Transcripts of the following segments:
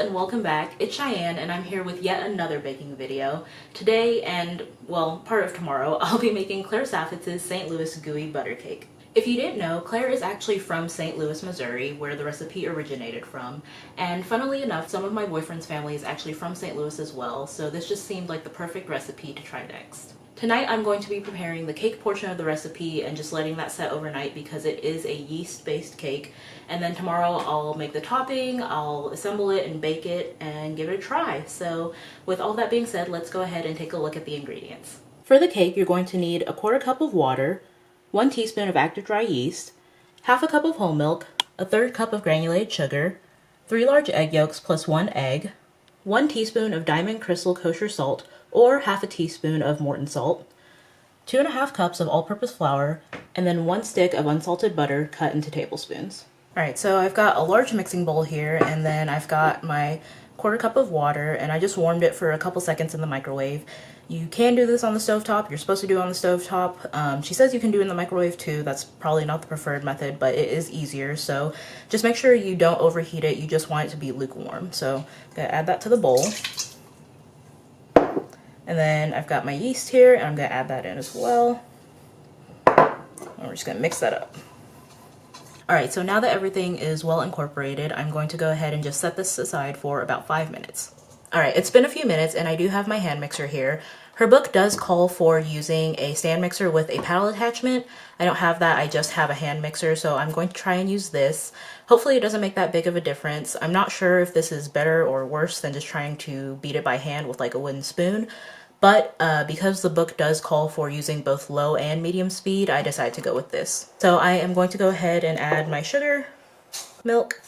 and welcome back. It's Cheyenne and I'm here with yet another baking video. Today and, well, part of tomorrow, I'll be making Claire Saffitz's St. Louis Gooey butter cake. If you didn't know, Claire is actually from St. Louis, Missouri, where the recipe originated from. And funnily enough, some of my boyfriend's family is actually from St. Louis as well, so this just seemed like the perfect recipe to try next. Tonight I'm going to be preparing the cake portion of the recipe and just letting that set overnight because it is a yeast-based cake. And then tomorrow I'll make the topping, I'll assemble it and bake it and give it a try. So with all that being said, let's go ahead and take a look at the ingredients. For the cake, you're going to need a 1/4 cup of water, 1 teaspoon of active dry yeast, 1/2 cup of whole milk, a 1/3 cup of granulated sugar, 3 large egg yolks plus 1 egg, 1 teaspoon of Diamond Crystal kosher salt or 1/2 teaspoon of Morton salt, 2½ cups of all-purpose flour, and then 1 stick of unsalted butter cut into tablespoons. Alright, so I've got a large mixing bowl here, and then I've got my 1/4 cup of water, and I just warmed it for a couple seconds in the microwave. You can do this on the stovetop. You're supposed to do it on the stovetop. She says you can do it in the microwave too. That's probably not the preferred method, but it is easier. So just make sure you don't overheat it. You just want it to be lukewarm. So I'm going to add that to the bowl. And then I've got my yeast here, and I'm going to add that in as well. And we're just going to mix that up. Alright, so now that everything is well incorporated, I'm going to go ahead and just set this aside for about 5 minutes. Alright, it's been a few minutes and I do have my hand mixer here. Her book does call for using a stand mixer with a paddle attachment. I don't have that, I just have a hand mixer, so I'm going to try and use this. Hopefully it doesn't make that big of a difference. I'm not sure if this is better or worse than just trying to beat it by hand with like a wooden spoon. But because the book does call for using both low and medium speed, I decided to go with this. So I am going to go ahead and add my sugar, milk,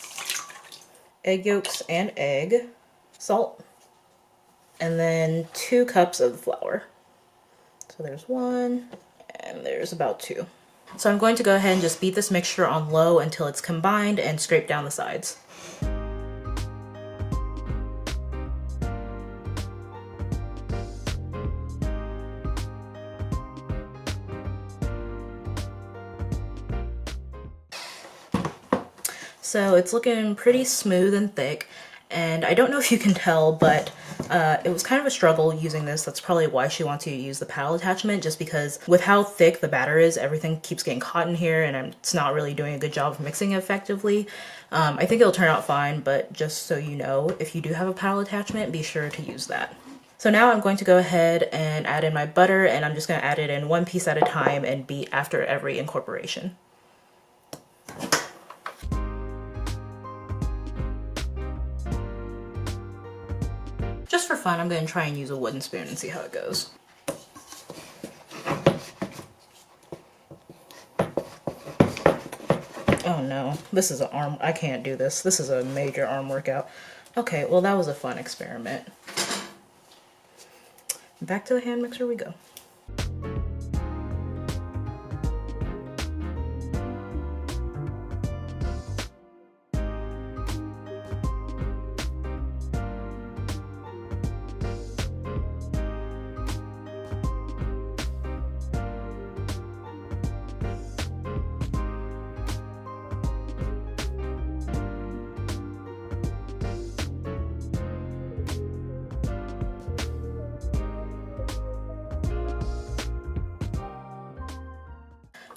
egg yolks and egg, salt, and then 2 cups of flour. So there's 1 and there's about 2. So I'm going to go ahead and just beat this mixture on low until it's combined and scrape down the sides. So it's looking pretty smooth and thick, and I don't know if you can tell, but it was kind of a struggle using this. That's probably why she wants you to use the paddle attachment, just because with how thick the batter is, everything keeps getting caught in here and it's not really doing a good job of mixing effectively. I think it'll turn out fine, but just so you know, if you do have a paddle attachment, be sure to use that. So now I'm going to go ahead and add in my butter, and I'm just going to add it in 1 piece at a time and beat after every incorporation. Just for fun, I'm going to try and use a wooden spoon and see how it goes. Oh no, this is an arm, I can't do this. This is a major arm workout. Okay, well that was a fun experiment. Back to the hand mixer we go.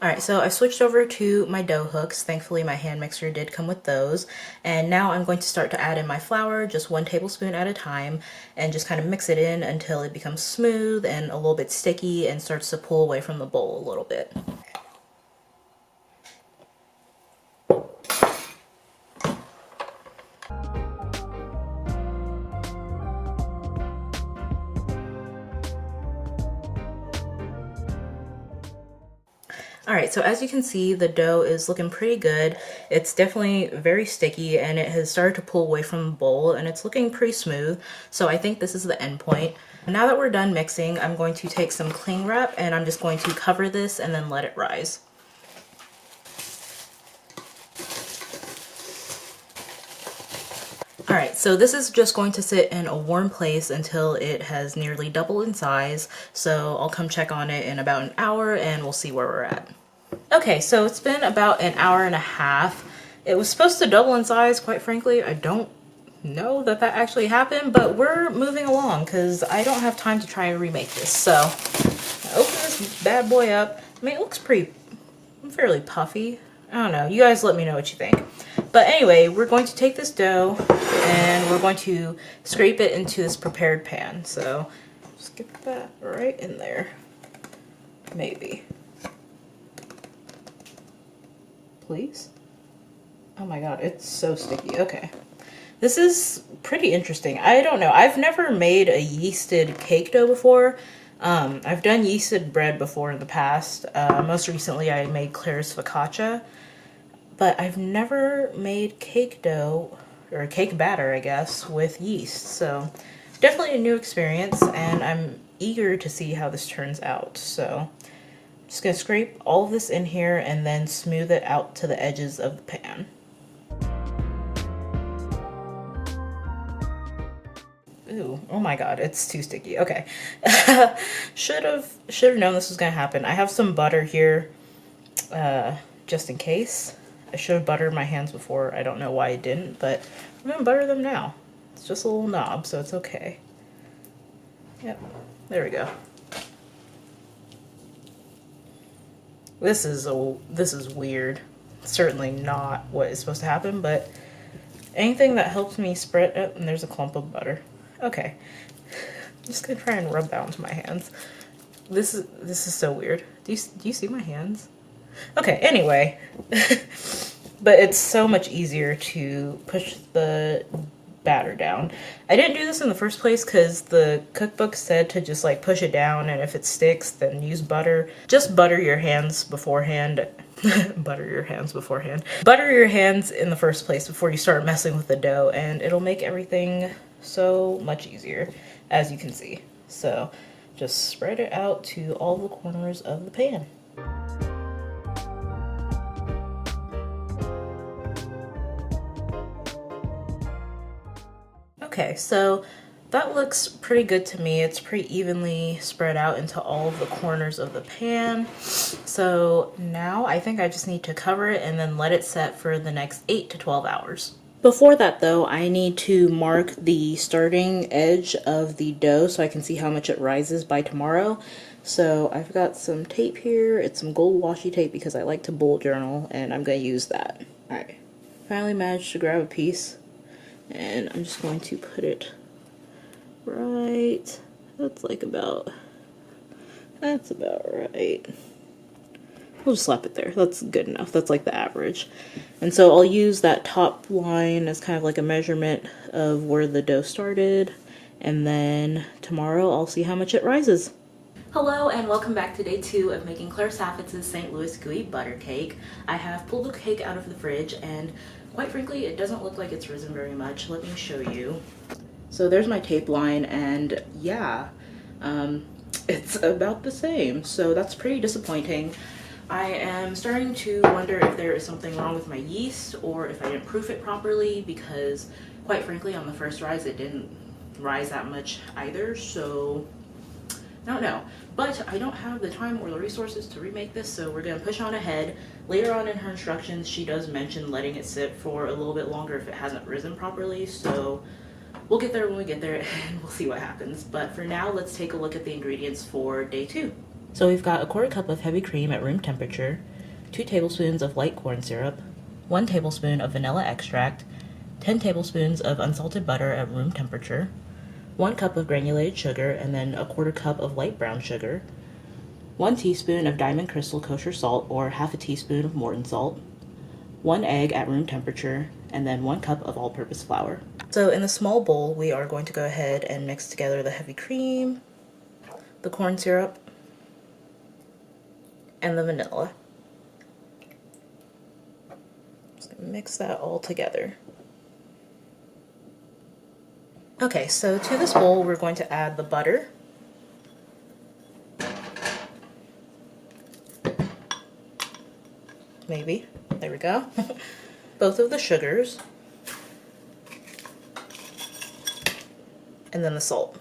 Alright, so I switched over to my dough hooks. Thankfully my hand mixer did come with those. And now I'm going to start to add in my flour, just 1 tablespoon at a time, and just kind of mix it in until it becomes smooth and a little bit sticky and starts to pull away from the bowl a little bit. Alright, so as you can see, the dough is looking pretty good. It's definitely very sticky and it has started to pull away from the bowl and it's looking pretty smooth. So I think this is the end point. Now that we're done mixing, I'm going to take some cling wrap and I'm just going to cover this and then let it rise. Alright, so this is just going to sit in a warm place until it has nearly doubled in size, so I'll come check on it in about an hour and we'll see where we're at. Okay, so it's been about an hour and a half. It was supposed to double in size, quite frankly. I don't know that that actually happened, but we're moving along because I don't have time to try and remake this. So I open this bad boy up. I mean, it looks fairly puffy. I don't know. You guys let me know what you think. But anyway, we're going to take this dough and we're going to scrape it into this prepared pan. So just get that right in there. Maybe. Please? Oh my god, it's so sticky. Okay. This is pretty interesting. I don't know. I've never made a yeasted cake dough before. I've done yeasted bread before in the past. Most recently I made Claire's focaccia. But I've never made cake dough, or cake batter, I guess, with yeast. So definitely a new experience, and I'm eager to see how this turns out. So I'm just gonna scrape all of this in here and then smooth it out to the edges of the pan. Ooh, oh my god, it's too sticky. Okay. should have known this was gonna happen. I have some butter here, just in case. I should have buttered my hands before. I don't know why I didn't, but I'm gonna butter them now. It's just a little knob, so it's okay. Yep, there we go. This is weird. Certainly not what is supposed to happen, but anything that helps me spread it, and there's a clump of butter. Okay. I'm just gonna try and rub that onto my hands. This is so weird. Do you see my hands? Okay, anyway. But it's so much easier to push the batter down. I didn't do this in the first place because the cookbook said to just like push it down, and if it sticks, then use butter. Just butter your hands beforehand. Butter your hands beforehand. Butter your hands in the first place before you start messing with the dough, and it'll make everything so much easier, as you can see. So just spread it out to all the corners of the pan. Okay, so that looks pretty good to me. It's pretty evenly spread out into all of the corners of the pan. So now I think I just need to cover it and then let it set for the next 8 to 12 hours. Before that though, I need to mark the starting edge of the dough so I can see how much it rises by tomorrow. So I've got some tape here. It's some gold washi tape because I like to bullet journal, and I'm going to use that. Alright, finally managed to grab a piece. And I'm just going to put it right, that's about right. We'll just slap it there. That's good enough. That's like the average. And so I'll use that top line as kind of like a measurement of where the dough started. And then tomorrow I'll see how much it rises. Hello and welcome back to day 2 of making Claire Saffitz's St. Louis Gooey butter cake. I have pulled the cake out of the fridge, and quite frankly, it doesn't look like it's risen very much. Let me show you. So there's my tape line, and yeah, it's about the same. So that's pretty disappointing. I am starting to wonder if there is something wrong with my yeast or if I didn't proof it properly, because quite frankly, on the first rise, it didn't rise that much either. So I don't know, but I don't have the time or the resources to remake this, so we're going to push on ahead. Later on in her instructions, she does mention letting it sit for a little bit longer if it hasn't risen properly, so we'll get there when we get there and we'll see what happens. But for now, let's take a look at the ingredients for day 2. So we've got a 1/4 cup of heavy cream at room temperature, 2 tablespoons of light corn syrup, 1 tablespoon of vanilla extract, 10 tablespoons of unsalted butter at room temperature, 1 cup of granulated sugar, and then a 1/4 cup of light brown sugar, 1 teaspoon of Diamond Crystal kosher salt or 1/2 teaspoon of Morton salt, 1 egg at room temperature, and then 1 cup of all-purpose flour. So in the small bowl, we are going to go ahead and mix together the heavy cream, the corn syrup, and the vanilla. Just gonna mix that all together. Okay, so to this bowl, we're going to add the butter, maybe, there we go, both of the sugars, and then the salt.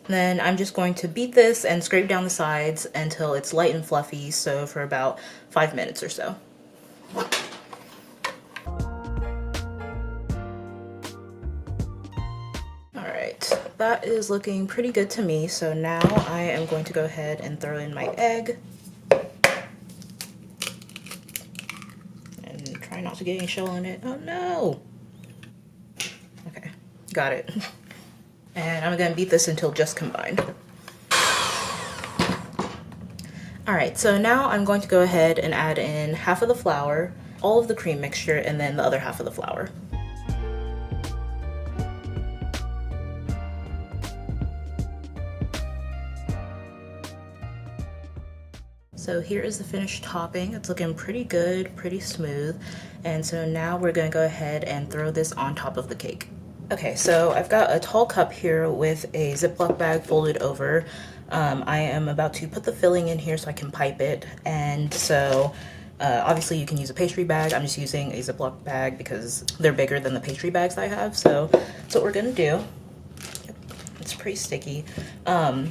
Then I'm just going to beat this and scrape down the sides until it's light and fluffy, so for about 5 minutes or so. that is looking pretty good to me. So now I am going to go ahead and throw in my egg. And try not to get any shell in it. Oh no! Okay, got it. And I'm gonna beat this until just combined. Alright, so now I'm going to go ahead and add in half of the flour, all of the cream mixture, and then the other half of the flour. So here is the finished topping. It's looking pretty good, pretty smooth. And so now we're gonna go ahead and throw this on top of the cake. Okay, so I've got a tall cup here with a Ziploc bag folded over. I am about to put the filling in here so I can pipe it. And so obviously you can use a pastry bag. I'm just using a Ziploc bag because they're bigger than the pastry bags I have. So that's what we're gonna do. It's pretty sticky.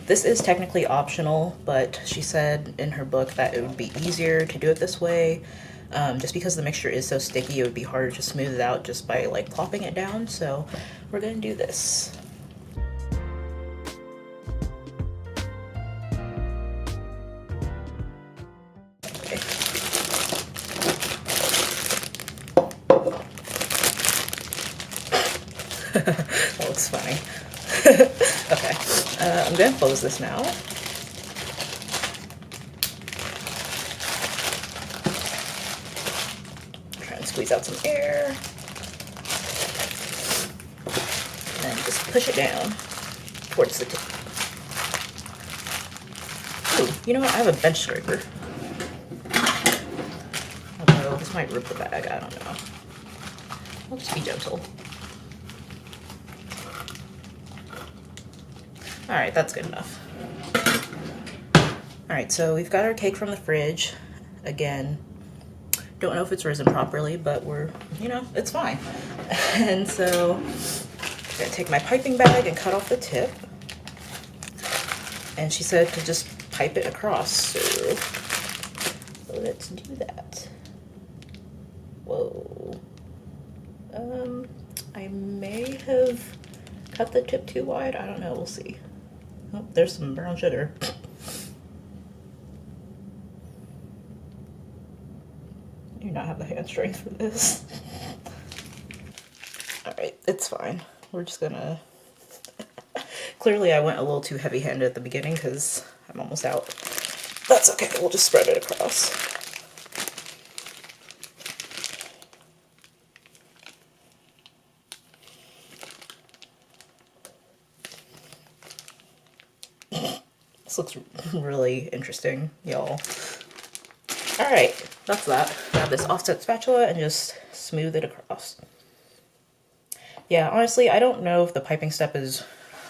This is technically optional, but she said in her book that it would be easier to do it this way. Just because the mixture is so sticky, it would be harder to smooth it out just by like plopping it down. So we're gonna do this. Okay. That looks funny. Okay, I'm gonna close this now. Try and squeeze out some air. And then just push it down towards the tip. Ooh, you know what? I have a bench scraper. Although this might rip the bag, I don't know. I'll just be gentle. Alright, that's good enough. Alright, so we've got our cake from the fridge. Again, don't know if it's risen properly, but we're, you know, it's fine. And so I'm gonna take my piping bag and cut off the tip. And she said to just pipe it across, so let's do that. Whoa. I may have cut the tip too wide. I don't know, we'll see. Oh, there's some brown sugar. I do not have the hand strength for this. Alright, it's fine. We're just gonna... Clearly I went a little too heavy-handed at the beginning because I'm almost out. That's okay, we'll just spread it across. This looks really interesting, y'all. Alright, that's that. Grab this offset spatula and just smooth it across. Yeah, honestly, I don't know if the piping step is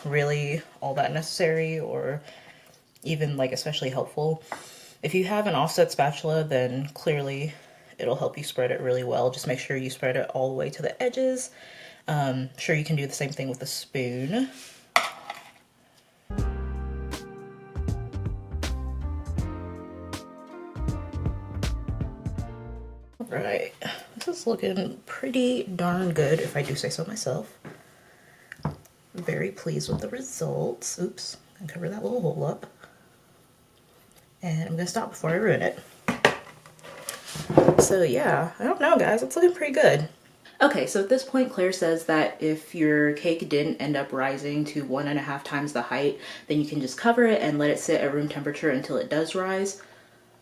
really all that necessary or even like especially helpful. If you have an offset spatula, then clearly it'll help you spread it really well. Just make sure you spread it all the way to the edges. Sure, you can do the same thing with a spoon. Right, this is looking pretty darn good if I do say so myself. Very pleased with the results. Oops, I'm gonna cover that little hole up. And I'm gonna stop before I ruin it. So yeah, I don't know guys, it's looking pretty good. Okay, so at this point Claire says that if your cake didn't end up rising to 1.5 times the height, then you can just cover it and let it sit at room temperature until it does rise.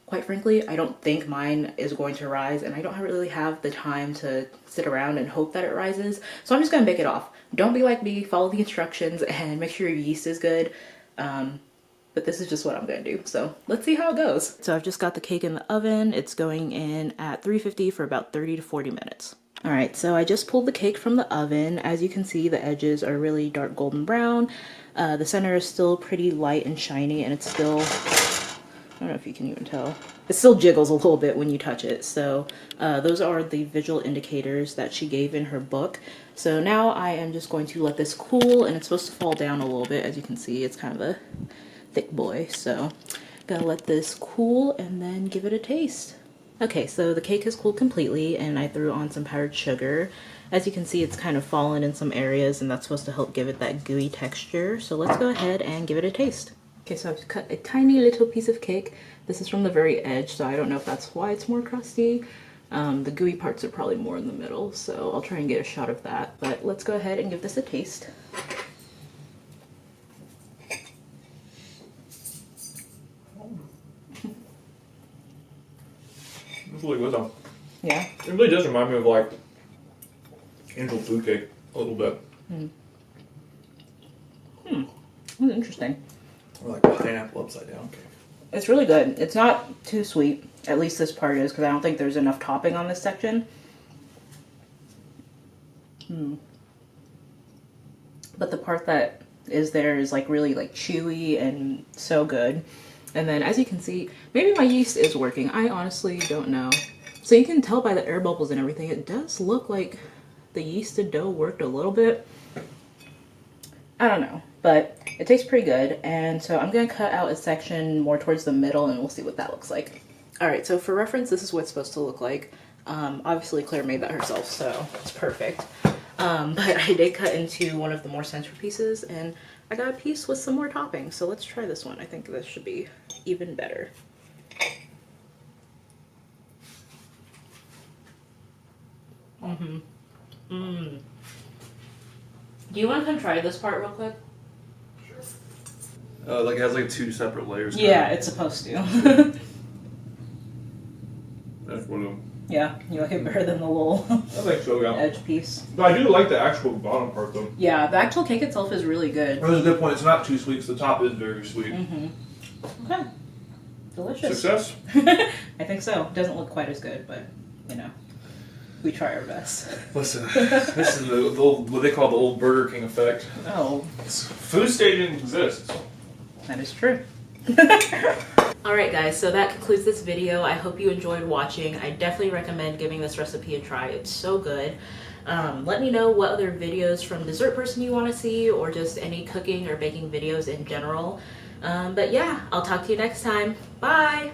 Quite frankly, I don't think mine is going to rise, and I don't really have the time to sit around and hope that it rises. So I'm just gonna bake it off. Don't be like me, follow the instructions and make sure your yeast is good. But this is just what I'm gonna do. So let's see how it goes. So I've just got the cake in the oven. It's going in at 350 for about 30 to 40 minutes. All right, so I just pulled the cake from the oven. As you can see, the edges are really dark golden brown. The center is still pretty light and shiny, and it's still, I don't know if you can even tell. It still jiggles a little bit when you touch it. So those are the visual indicators that she gave in her book. So now I am just going to let this cool, and it's supposed to fall down a little bit. As you can see, it's kind of a thick boy. So I'm gonna let this cool and then give it a taste. Okay, so the cake has cooled completely and I threw on some powdered sugar. As you can see, it's kind of fallen in some areas and that's supposed to help give it that gooey texture. So let's go ahead and give it a taste. Okay, so I've cut a tiny little piece of cake. This is from the very edge, so I don't know if that's why it's more crusty. The gooey parts are probably more in the middle, so I'll try and get a shot of that. But let's go ahead and give this a taste. It's really good though. Yeah? It really does remind me of like angel food cake a little bit. That's interesting. Or like pineapple upside down cake. It's really good. It's not too sweet. At least this part is, because I don't think there's enough topping on this section. But the part that is there is like really like chewy and so good. And then as you can see, maybe my yeast is working. I honestly don't know. So you can tell by the air bubbles and everything, it does look like the yeasted dough worked a little bit. I don't know, but it tastes pretty good. And so I'm gonna cut out a section more towards the middle and we'll see what that looks like. All right, so for reference, this is what it's supposed to look like. Obviously Claire made that herself, so it's perfect. But I did cut into one of the more center pieces and I got a piece with some more toppings. So let's try this one. I think this should be even better. Do you want to come try this part real quick? Like it has like 2 separate layers. Yeah, it's supposed to. That's one of them. Yeah, you like it better than the little I think so, yeah. edge piece. But I do like the actual bottom part though. Yeah, the actual cake itself is really good. That was a good point. It's not too sweet because the top is very sweet. Okay. Delicious. Success? I think so. Doesn't look quite as good, but you know, we try our best. Listen, this is the old, what they call the old Burger King effect. Oh. Food staging exists. That is true. Alright guys, so that concludes this video. I hope you enjoyed watching. I definitely recommend giving this recipe a try. It's so good. Let me know what other videos from Dessert Person you want to see, or just any cooking or baking videos in general. But yeah, I'll talk to you next time. Bye!